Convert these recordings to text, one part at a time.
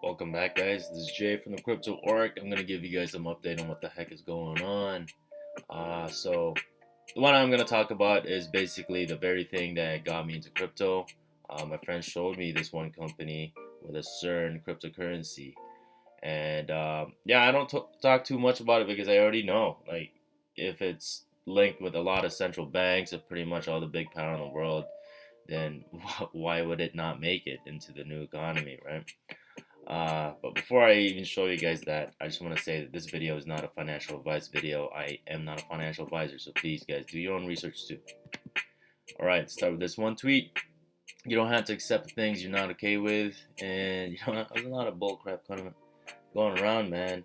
Welcome back, guys. This is Jay from the Crypto Org. I'm gonna give you guys some update on what the heck is going on. So the one I'm gonna talk about is basically the very thing that got me into crypto. My friend showed me this one company with a certain cryptocurrency, and yeah, I don't talk too much about it because I already know, like, if it's linked with a lot of central banks of pretty much all the big power in the world, then why would it not make it into the new economy, right? But before I even show you guys that, I just want to say that this video is not a financial advice video. I am not a financial advisor, so please, guys, do your own research too. Alright, start with this one tweet. You don't have to accept things you're not okay with, and there's a lot of bullcrap kind of going around, man.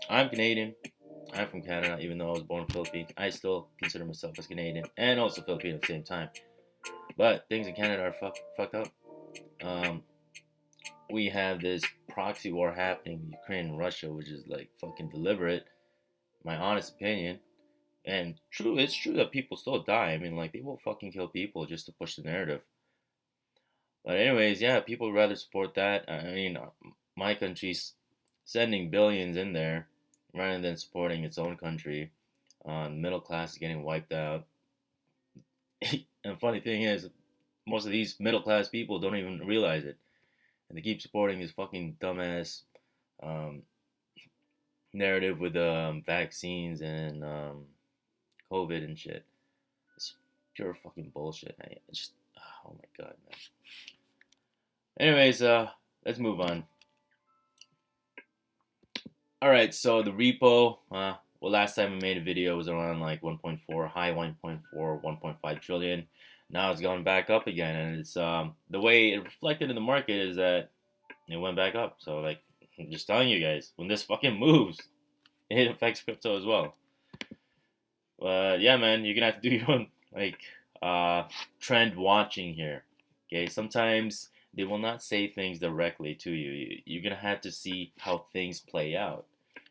I'm Canadian. I'm from Canada, even though I was born in the Philippines. I still consider myself as Canadian and also Filipino at the same time. But things in Canada are fucked up. We have this proxy war happening in Ukraine and Russia, which is like fucking deliberate, my honest opinion. And it's true that people still die. I mean, like, they will fucking kill people just to push the narrative. But anyways, yeah, people would rather support that. I mean, my country's sending billions in there rather than supporting its own country. Middle class is getting wiped out. And funny thing is, most of these middle class people don't even realize it. And they keep supporting this fucking dumbass narrative with vaccines and COVID and shit. It's pure fucking bullshit. Oh my god, man. Anyways, let's move on. Alright, so the repo, well, last time I made a video was around like 1.4, high 1.4, 1.5 trillion. Now it's gone back up again, and it's the way it reflected in the market is that it went back up. So, like, I'm just telling you guys, when this fucking moves, it affects crypto as well. But yeah, man, you're gonna have to do your own like trend watching here. Okay, sometimes they will not say things directly to you. You're gonna have to see how things play out,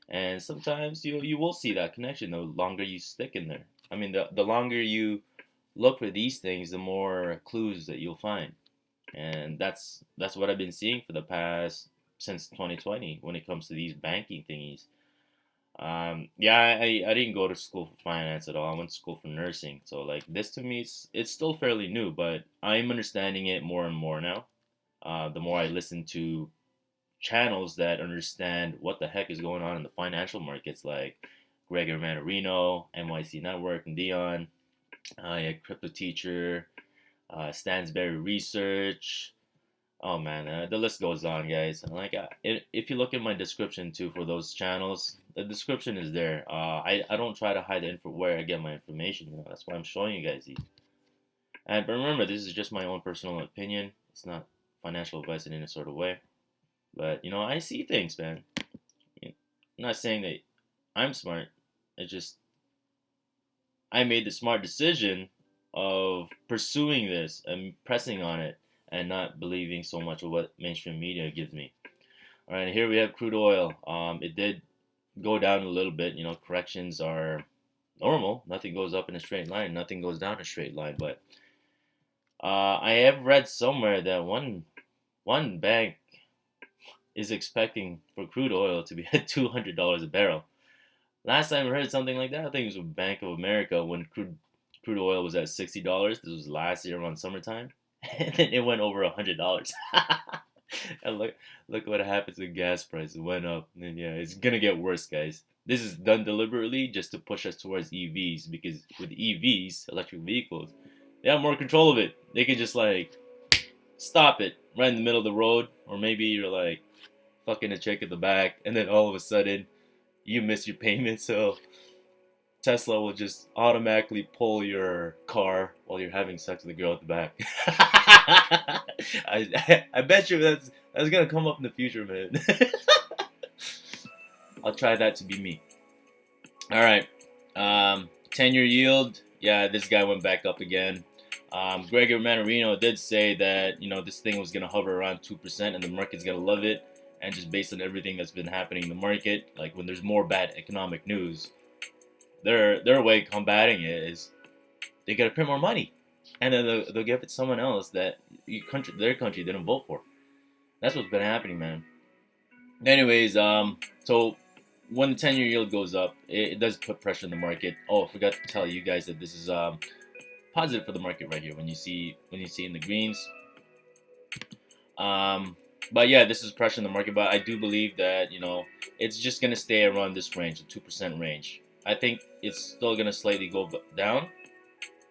and sometimes you will see that connection the longer you stick in there. I mean, the longer you look for these things, the more clues that you'll find. And that's what I've been seeing for the past since 2020 when it comes to these banking thingies. Yeah, I didn't go to school for finance at all. I went to school for nursing. So like this to me, it's still fairly new, but I'm understanding it more and more now. The more I listen to channels that understand what the heck is going on in the financial markets, like Gregor Manarino, NYC Network, and Dion. Yeah, Crypto Teacher, Stansberry Research. Oh man, the list goes on, guys. Like, if you look at my description too for those channels, the description is there. I don't try to hide the info where I get my information. That's why I'm showing you guys these. But remember, this is just my own personal opinion. It's not financial advice in any sort of way. But I see things, man. I'm not saying that I'm smart. It's just I made the smart decision of pursuing this and pressing on it and not believing so much of what mainstream media gives me. All right, here we have crude oil. It did go down a little bit. Corrections are normal. Nothing goes up in a straight line. Nothing goes down a straight line. But I have read somewhere that one bank is expecting for crude oil to be at $200 a barrel. Last time I heard something like that, I think it was with Bank of America when crude oil was at $60. This was last year around summertime, and then it went over $100. And look what happens with gas prices. It went up, and yeah, it's gonna get worse, guys. This is done deliberately just to push us towards EVs, because with EVs, electric vehicles, they have more control of it. They can just like stop it right in the middle of the road, or maybe you're like fucking a chick at the back, and then all of a sudden you miss your payment, so Tesla will just automatically pull your car while you're having sex with the girl at the back. I bet you that's gonna come up in the future, man. I'll try that to be me. All right, 10-year yield. Yeah, this guy went back up again. Gregor Manarino did say that this thing was gonna hover around 2%, and the market's gonna love it. And just based on everything that's been happening in the market, like when there's more bad economic news, their way of combating it is they gotta print more money, and then they'll give it to someone else that their country didn't vote for. That's what's been happening, man. Anyways, so when the 10-year yield goes up, it does put pressure in the market. Oh, I forgot to tell you guys that this is positive for the market right here. When you see in the greens, but yeah, this is pressure in the market. But I do believe that it's just gonna stay around this range, the 2% range. I think it's still gonna slightly go down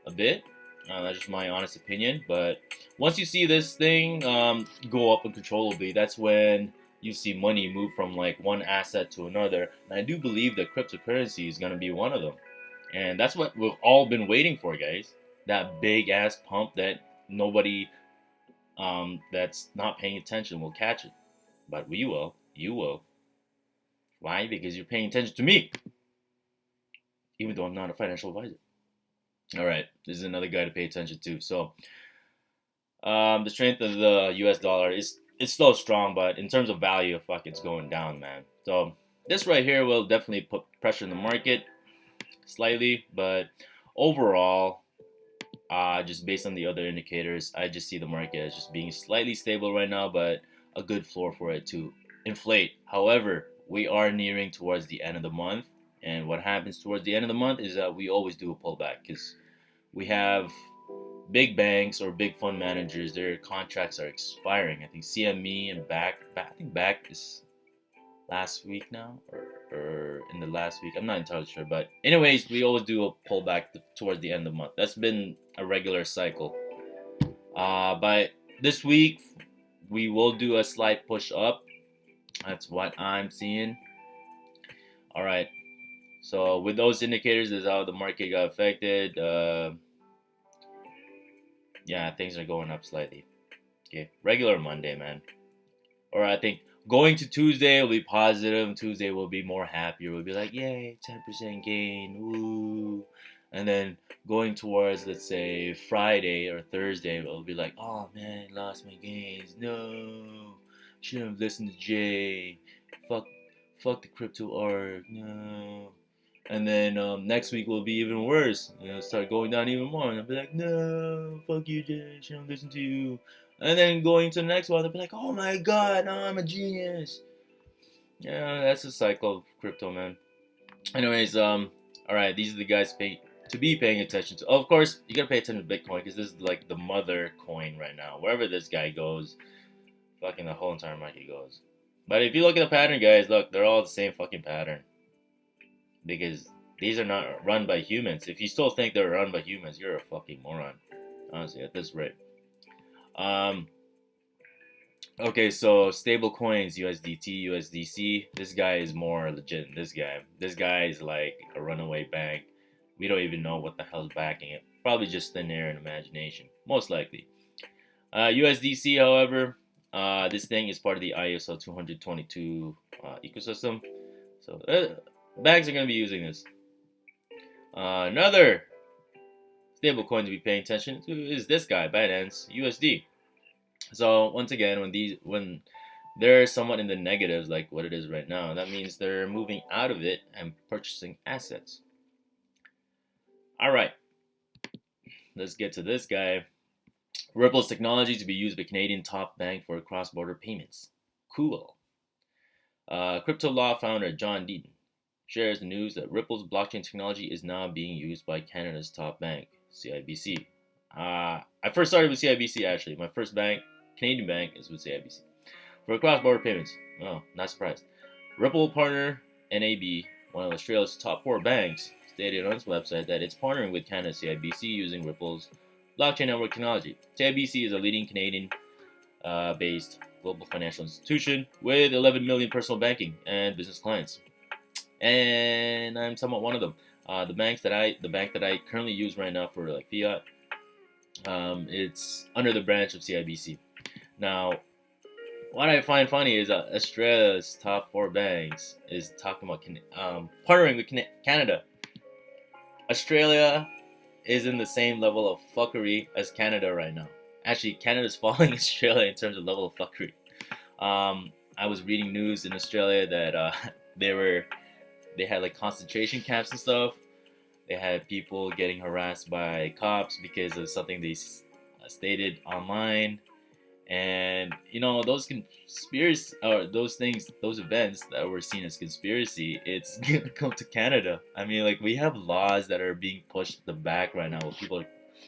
a bit. That's just my honest opinion. But once you see this thing go up uncontrollably, that's when you see money move from like one asset to another. And I do believe that cryptocurrency is gonna be one of them. And that's what we've all been waiting for, guys. That big ass pump that nobody that's not paying attention will catch it. But we will. You will. Why? Because you're paying attention to me. Even though I'm not a financial advisor. Alright, this is another guy to pay attention to. So, the strength of the US dollar is still strong, but in terms of value, fuck, it's going down, man. So, this right here will definitely put pressure in the market slightly, but overall, just based on the other indicators, I just see the market as just being slightly stable right now, but a good floor for it to inflate. However, we are nearing towards the end of the month, and what happens towards the end of the month is that we always do a pullback because we have big banks or big fund managers, their contracts are expiring. I think CME and I think back is last week now, or in the last week. I'm not entirely sure, but anyways, we always do a pullback towards the end of the month. That's been a regular cycle. But this week we will do a slight push up. That's what I'm seeing. All right. So with those indicators, is how the market got affected. Yeah, things are going up slightly. Okay, regular Monday, man. Or I think going to Tuesday will be positive. Tuesday will be more happier. We'll be like, yay, 10% gain, woo. And then going towards, let's say, Friday or Thursday, we'll be like, oh man, lost my gains. No, shouldn't have listened to Jay. Fuck the crypto arc. No. And then next week will be even worse. Start going down even more. And I'll be like, no, fuck you, Jay. Shouldn't listen to you. And then going to the next one, they'll be like, oh my god, now I'm a genius. Yeah, that's the cycle of crypto, man. Anyways, alright, these are the guys to be paying attention to. Oh, of course, you gotta pay attention to Bitcoin because this is like the mother coin right now. Wherever this guy goes, fucking the whole entire market goes. But if you look at the pattern, guys, look, they're all the same fucking pattern. Because these are not run by humans. If you still think they're run by humans, you're a fucking moron. Honestly, at this rate. Okay, so stable coins, USDT, USDC. This guy is more legit than this guy. This guy is like a runaway bank. We don't even know what the hell's backing it. Probably just thin air and imagination, most likely. USDC, however, this thing is part of the ISO 222 ecosystem. So banks are going to be using this. Another stable coin to be paying attention to is this guy, Binance USD. So once again, when they're somewhat in the negatives like what it is right now, that means they're moving out of it and purchasing assets. All right, let's get to this guy. Ripple's technology to be used by Canadian top bank for cross-border payments. Cool. Crypto Law founder John Deaton shares the news that Ripple's blockchain technology is now being used by Canada's top bank, CIBC. I first started with CIBC, actually. My first Canadian bank, is with CIBC. For cross-border payments. Oh, not surprised. Ripple partner NAB, one of Australia's top 4 banks, stated on its website that it's partnering with Canada's CIBC using Ripple's blockchain network technology. CIBC is a leading Canadian-based global financial institution with 11 million personal banking and business clients. And I'm somewhat one of them. The bank that I currently use right now for like fiat, it's under the branch of CIBC. Now, what I find funny is Australia's top 4 banks is talking about partnering with Canada. Australia is in the same level of fuckery as Canada right now. Actually, Canada's following Australia in terms of level of fuckery. I was reading news in Australia that they had like concentration camps and stuff. They had people getting harassed by cops because of something they stated online. And you know, those conspiracy or those things, those events that were seen as conspiracy, it's gonna come to Canada. I mean, like we have laws that are being pushed to the back right now, where people are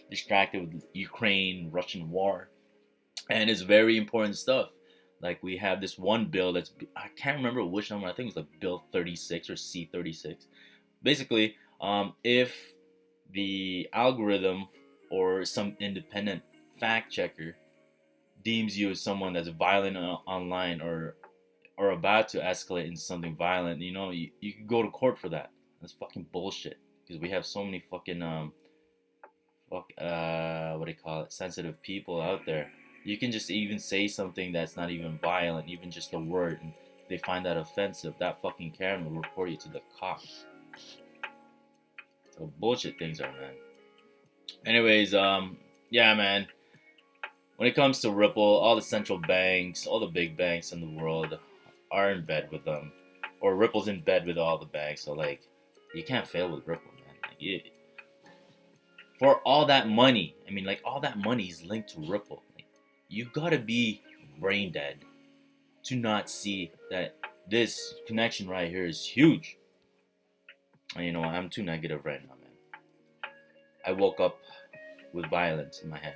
distracted with Ukraine, Russian war, and it's very important stuff. Like we have this one bill that's I can't remember which number. I think it's like Bill 36 or C 36. Basically, if the algorithm or some independent fact checker deems you as someone that's violent online or about to escalate into something violent, you know, you can go to court for that. That's fucking bullshit. Because we have so many fucking what do you call it, sensitive people out there. You can just even say something that's not even violent, even just a word, and if they find that offensive, that fucking Karen will report you to the cops. So bullshit things are, man. Anyways, yeah, man. When it comes to Ripple, all the central banks, all the big banks in the world are in bed with them, or Ripple's in bed with all the banks. So like, you can't fail with Ripple, man. Like, for all that money, I mean, like all that money is linked to Ripple. Like, you gotta be brain dead to not see that this connection right here is huge. And you know, I'm too negative right now, man. I woke up with violence in my head.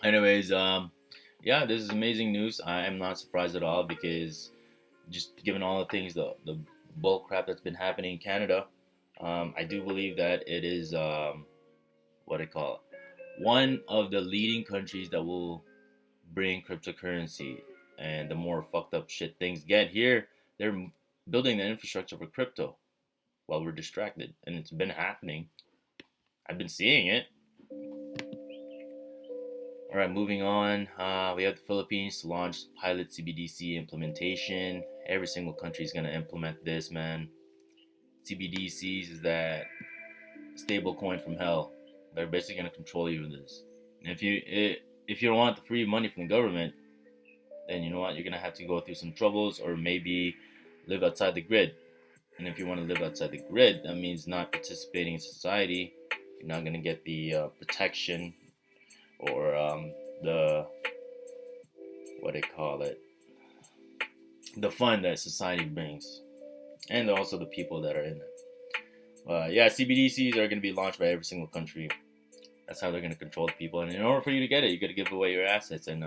Anyways, yeah, this is amazing news. I am not surprised at all because just given all the things, the bull crap that's been happening in Canada, I do believe that it is what I call it, one of the leading countries that will bring cryptocurrency. And the more fucked up shit things get here, they're building the infrastructure for crypto while we're distracted, and it's been happening. I've been seeing it. All right, moving on. We have the Philippines to launch pilot CBDC implementation. Every single country is gonna implement this, man. CBDCs is that stable coin from hell. They're basically gonna control you with this. And if you don't want the free money from the government, then you know what? You're gonna have to go through some troubles, or maybe live outside the grid. And if you want to live outside the grid, that means not participating in society. You're not gonna get the protection or the what they call it, the fun that society brings, and also the people that are in it. Yeah, CBDCs are going to be launched by every single country. That's how they're going to control the people. And in order for you to get it, you got to give away your assets, and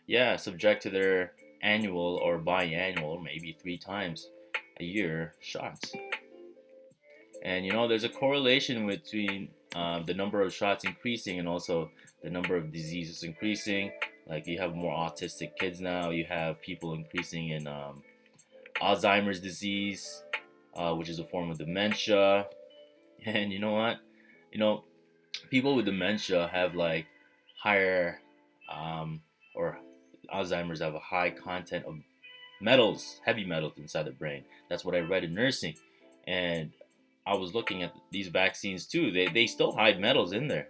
yeah, subject to their annual or biannual, maybe 3 times a year shots. And you know, there's a correlation between the number of shots increasing and also the number of diseases increasing. Like you have more autistic kids now. You have people increasing in Alzheimer's disease, which is a form of dementia. And you know what? You know, people with dementia have like higher, or Alzheimer's have a high content of metals, heavy metals inside the brain. That's what I read in nursing. And I was looking at these vaccines too. They still hide metals in there.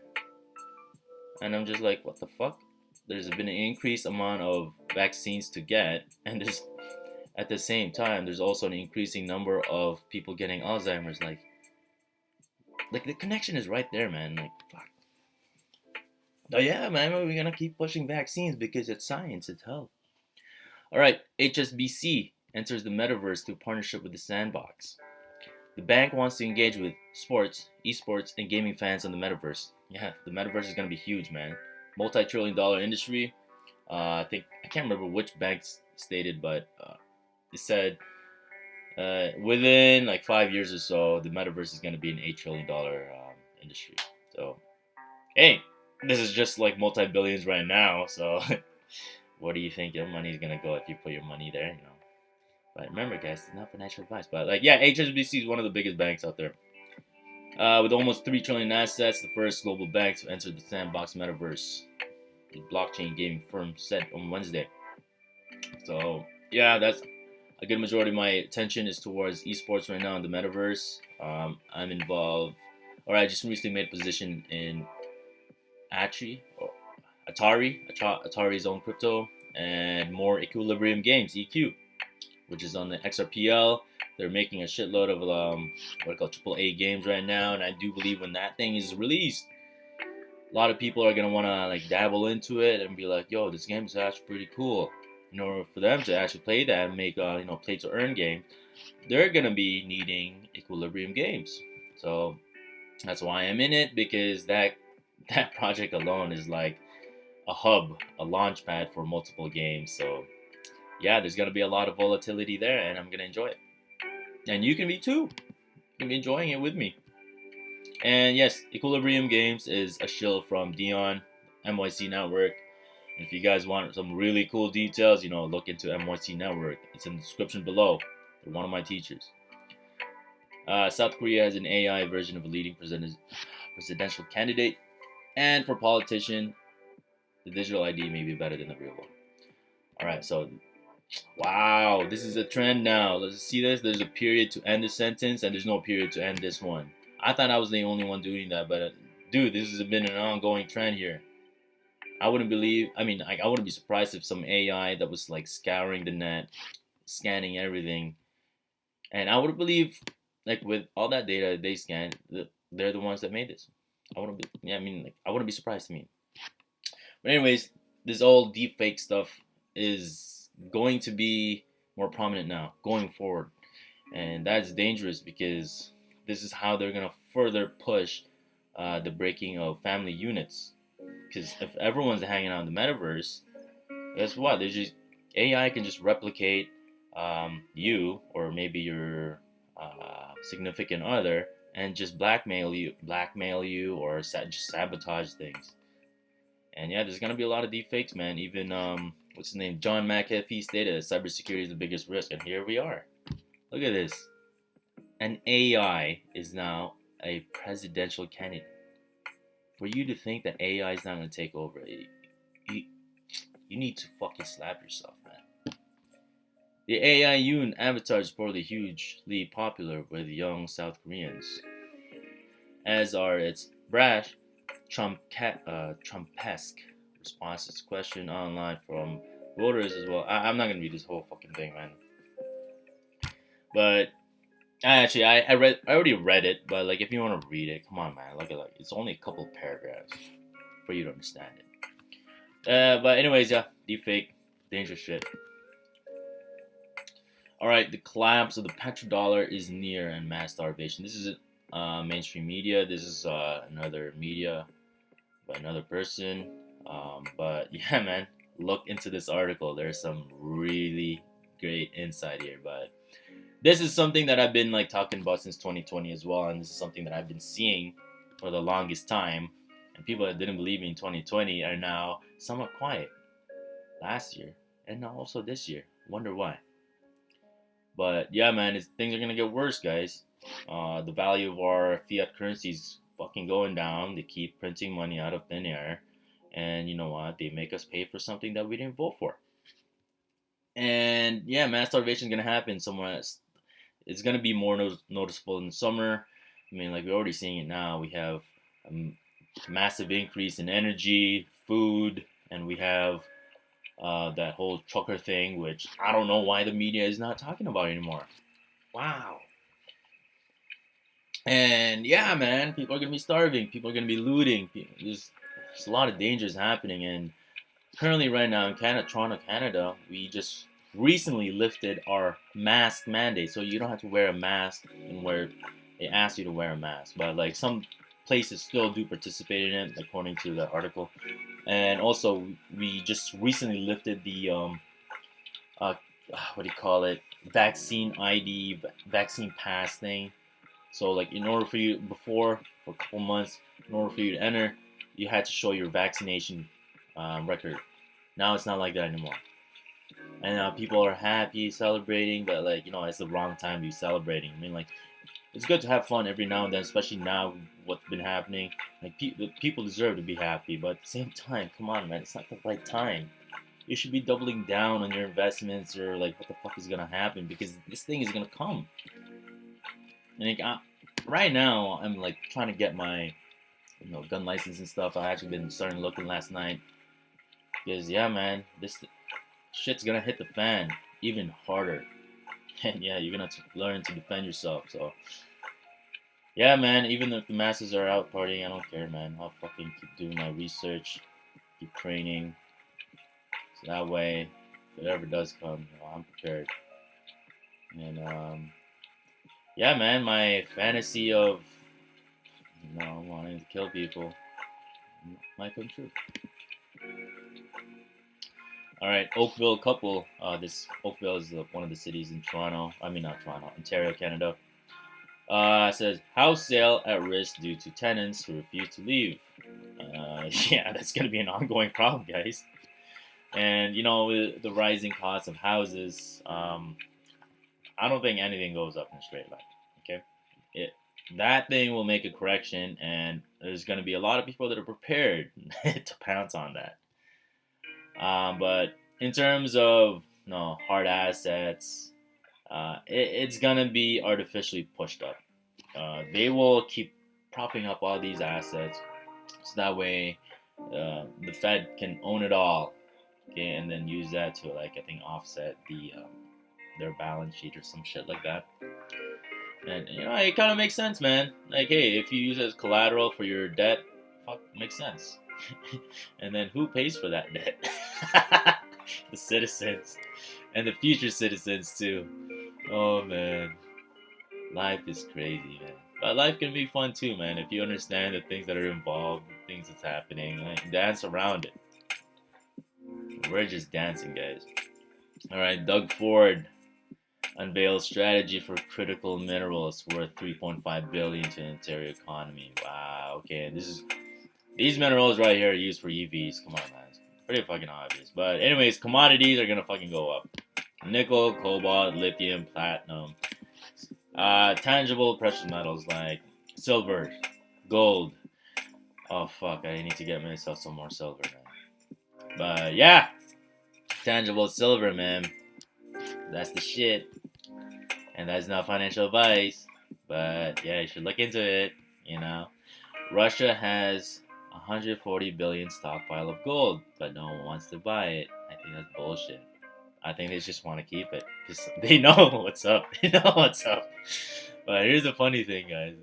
And I'm just like, what the fuck? There's been an increased amount of vaccines to get, and there's at the same time there's also an increasing number of people getting Alzheimer's. Like the connection is right there, man. Like fuck. Oh yeah, man, we're gonna keep pushing vaccines because it's science, it's health. All right, HSBC enters the metaverse through partnership with the Sandbox. The bank wants to engage with sports, esports, and gaming fans on the metaverse. Yeah, the metaverse is gonna be huge, man. Multi-trillion-dollar industry. I think I can't remember which banks stated, but it said within like 5 years or so, the metaverse is gonna be an $8 trillion industry. So, hey, this is just like multi-billions right now. So, where do you think your money is gonna go if you put your money there? You know. But remember, guys, it's not financial advice. But like, yeah, HSBC is one of the biggest banks out there. With almost 3 trillion assets, the first global bank to enter the Sandbox metaverse, the blockchain gaming firm said on Wednesday. So yeah, that's a good majority of my attention is towards esports right now in the metaverse. I'm involved, or I just recently made a position in Itachi or Atari's own crypto, and more Equilibrium Games (EQ), which is on the XRPL. They're making a shitload of what I call AAA games right now, and I do believe when that thing is released, a lot of people are gonna wanna like dabble into it and be like, "Yo, this game is actually pretty cool." In order for them to actually play that and make play to earn game, they're gonna be needing Equilibrium games. So that's why I'm in it, because that project alone is like a hub, a launch pad for multiple games. So yeah, there's gonna be a lot of volatility there, and I'm gonna enjoy it. And you can be too. You can be enjoying it with me. And yes, Equilibrium Games is a shill from Dion, MYC Network. And if you guys want some really cool details, look into MYC Network. It's in the description below. They're one of my teachers. South Korea has an AI version of a leading presidential candidate. And for politician, the digital ID may be better than the real one. Alright, so wow, this is a trend now. Let's see this. There's a period to end the sentence, and there's no period to end this one. I thought I was the only one doing that, but dude, this has been an ongoing trend here. I wouldn't be surprised if some AI that was like scouring the net, scanning everything, and I would believe, like with all that data they scanned, they're the ones that made this. I wouldn't be surprised to me. But anyways, this old deepfake stuff is going to be more prominent now, going forward, and that's dangerous because this is how they're gonna further push the breaking of family units. Because if everyone's hanging out in the metaverse, guess what? There's just AI can just replicate you or maybe your significant other and just blackmail you, or just sabotage things. And yeah, there's gonna be a lot of deepfakes, man. Even what's his name? John McAfee stated that cybersecurity is the biggest risk, and here we are. Look at this. An AI is now a presidential candidate. For you to think that AI is not going to take over, you need to fucking slap yourself, man. The AI Yoon avatar is reportedly hugely popular with young South Koreans, as are its brash, Trumpesque responses to question online from voters as well. I'm not going to read this whole fucking thing, man. But I already read it, but like if you want to read it, come on, man. Look at it's only a couple of paragraphs for you to understand it. But anyways, yeah, deepfake, dangerous shit. All right, the collapse of the petrodollar is near and mass starvation. This is mainstream media. This is another media by another person. But yeah, man, look into this article. There's some really great insight here, but this is something that I've been like talking about since 2020 as well, and this is something that I've been seeing for the longest time. And people that didn't believe me in 2020 are now somewhat quiet last year and now also this year. Wonder why. But yeah, man, things are gonna get worse, guys. The value of our fiat currency is fucking going down. They keep printing money out of thin air, and you know what? They make us pay for something that we didn't vote for. And yeah, mass starvation is gonna happen somewhere else. It's going to be more noticeable in the summer. I mean, like we're already seeing it now. We have a massive increase in energy, food, and we have that whole trucker thing, which I don't know why the media is not talking about anymore. Wow. And yeah, man, people are going to be starving. People are going to be looting. There's a lot of dangers happening. And currently right now in Toronto, Canada, we just recently lifted our mask mandate, so you don't have to wear a mask and they ask you to wear a mask, but like some places still do participate in it according to the article. And also we just recently lifted the what do you call it, vaccine ID, vaccine pass thing. So like in order for you for a couple months, in order for you to enter, you had to show your vaccination record. Now it's not like that anymore. And people are happy, celebrating, but like, it's the wrong time to be celebrating. I mean, like, it's good to have fun every now and then, especially now what's been happening. Like, people deserve to be happy, but at the same time, come on, man, it's not the right time. You should be doubling down on your investments, or like, what the fuck is gonna happen, because this thing is gonna come. And like, right now, I'm like trying to get my, gun license and stuff. I actually been starting looking last night, because yeah, man, this shit's gonna hit the fan even harder. And yeah, you're gonna have to learn to defend yourself. So Yeah, man. Even if the masses are out partying, I don't care, man. I'll fucking keep doing my research, keep training, so that way, if it ever does come, I'm prepared. And yeah, man. My fantasy of wanting to kill people might come true. All right, Oakville couple. This Oakville is one of the cities in Toronto. I mean, not Toronto, Ontario, Canada. Says house sale at risk due to tenants who refuse to leave. Yeah, that's gonna be an ongoing problem, guys. And with the rising cost of houses, I don't think anything goes up in a straight line. Okay, that thing will make a correction, and there's gonna be a lot of people that are prepared to pounce on that. But in terms of hard assets, it's gonna be artificially pushed up. They will keep propping up all these assets, so that way the Fed can own it all, okay, and then use that to I think offset their balance sheet or some shit like that. And it kind of makes sense, man. Like, hey, if you use it as collateral for your debt, fuck, makes sense. And then who pays for that debt? The citizens, and the future citizens too. Oh man, life is crazy, man. But life can be fun too, man. If you understand the things that are involved, the things that's happening, dance around it. We're just dancing, guys. All right, Doug Ford unveils strategy for critical minerals worth 3.5 billion to the Ontario economy. Wow. Okay, these minerals right here are used for EVs. Come on, man. It's pretty fucking obvious. But anyways, commodities are gonna fucking go up. Nickel, cobalt, lithium, platinum. Tangible precious metals like silver, gold. Oh fuck, I need to get myself some more silver, man. But yeah, tangible silver, man. That's the shit. And that's not financial advice. But yeah, you should look into it, Russia has 140 billion stockpile of gold, but no one wants to buy it. I think that's bullshit. I think they just want to keep it because they know what's up. They know what's up. But here's the funny thing, guys.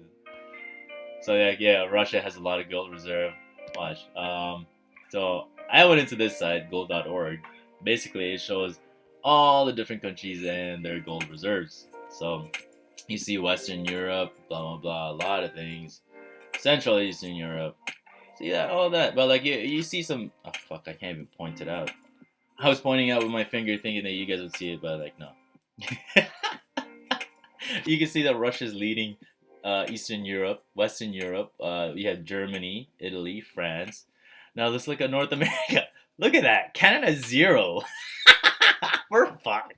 So yeah, Russia has a lot of gold reserve. Watch. So I went into this site, gold.org. Basically, it shows all the different countries and their gold reserves. So you see Western Europe, blah blah blah, a lot of things. Central Eastern Europe. See that, all that. But you see some. Oh fuck, I can't even point it out. I was pointing out with my finger, thinking that you guys would see it, but no. You can see that Russia's leading Eastern Europe, Western Europe. We have Germany, Italy, France. Now let's look at North America. Look at that, Canada 0. We're fucked.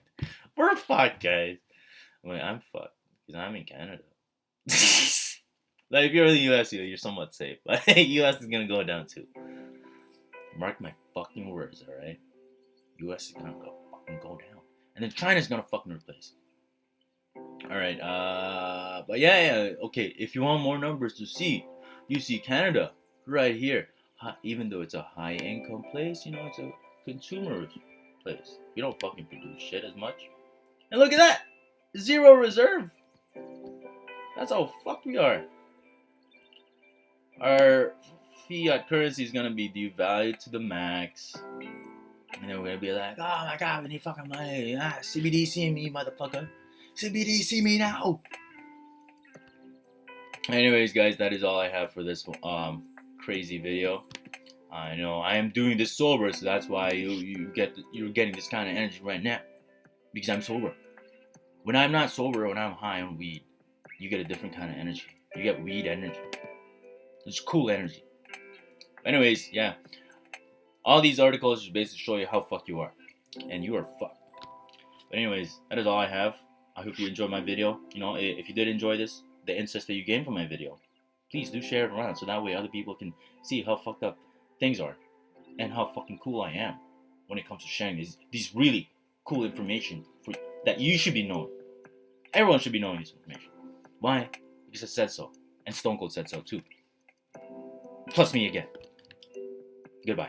We're fucked, guys. Wait, I'm fucked because I'm in Canada. If you're in the U.S., you're somewhat safe. But U.S. is gonna go down too. Mark my fucking words, all right? U.S. is gonna fucking go down, and then China's gonna fucking replace. All right, but yeah, okay. If you want more numbers to see, you see Canada right here. Even though it's a high-income place, it's a consumer place. You don't fucking produce shit as much. And look at that, 0 reserve. That's how fucked we are. Our fiat currency is gonna be devalued to the max. And then we're gonna be like, oh my god, we need fucking money. CBDC me, motherfucker. CBDC me now. Anyways, guys, that is all I have for this crazy video. I know I am doing this sober, so that's why you're getting this kind of energy right now, because I'm sober. When I'm not sober, when I'm high on weed, you get a different kind of energy. You get weed energy. It's cool energy. Anyways, yeah. All these articles just basically show you how fucked you are. And you are fucked. But anyways, that is all I have. I hope you enjoyed my video. If you did enjoy this, the insights that you gained from my video, please do share it around so that way other people can see how fucked up things are. And how fucking cool I am when it comes to sharing these really cool information that you should be knowing. Everyone should be knowing this information. Why? Because I said so. And Stone Cold said so too. Plus me again. Goodbye.